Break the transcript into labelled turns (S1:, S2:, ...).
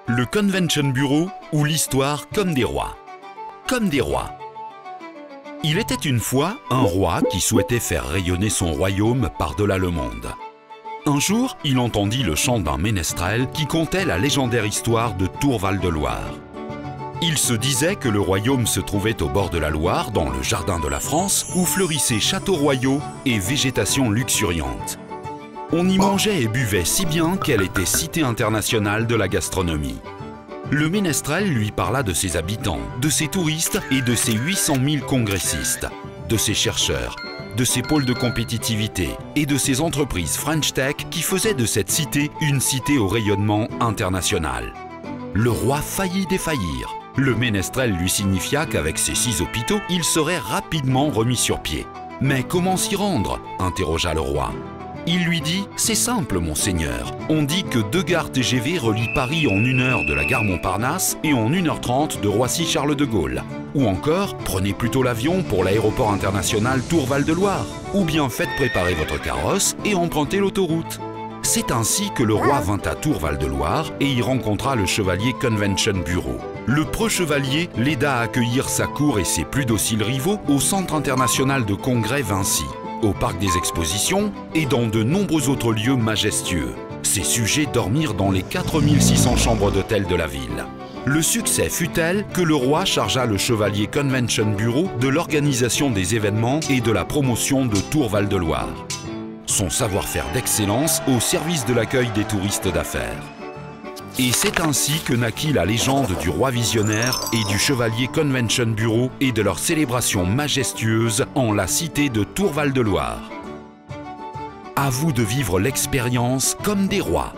S1: le Convention Bureau ou l'histoire comme des rois. Comme des rois. Il était une fois un roi qui souhaitait faire rayonner son royaume par-delà le monde. Un jour, il entendit le chant d'un ménestrel qui contait la légendaire histoire de Tourval-de-Loire. Il se disait que le royaume se trouvait au bord de la Loire, dans le jardin de la France, où fleurissaient châteaux royaux et végétation luxuriante. On y mangeait et buvait si bien qu'elle était cité internationale de la gastronomie. Le ménestrel lui parla de ses habitants, de ses touristes et de ses 800 000 congressistes, de ses chercheurs, de ses pôles de compétitivité et de ses entreprises French Tech qui faisaient de cette cité une cité au rayonnement international. Le roi faillit défaillir. Le ménestrel lui signifia qu'avec ses 6 hôpitaux, il serait rapidement remis sur pied. « Mais comment s'y rendre ?» interrogea le roi. Il lui dit « C'est simple, monseigneur. On dit que 2 gares TGV relient Paris en 1 heure de la gare Montparnasse et en 1h30 de Roissy-Charles de Gaulle. Ou encore, prenez plutôt l'avion pour l'aéroport international Tourval-de-Loire. Ou bien faites préparer votre carrosse et empruntez l'autoroute. » C'est ainsi que le roi vint à Tourval-de-Loire et y rencontra le chevalier Convention Bureau. Le preux chevalier l'aida à accueillir sa cour et ses plus dociles rivaux au Centre international de congrès Vinci, au Parc des Expositions et dans de nombreux autres lieux majestueux. Ses sujets dormirent dans les 4600 chambres d'hôtel de la ville. Le succès fut tel que le roi chargea le chevalier Convention Bureau de l'organisation des événements et de la promotion de Tourval-de-Loire. Son savoir-faire d'excellence au service de l'accueil des touristes d'affaires. Et c'est ainsi que naquit la légende du roi visionnaire et du chevalier Convention Bureau et de leur célébration majestueuse en la cité de Tourval-de-Loire. À vous de vivre l'expérience comme des rois.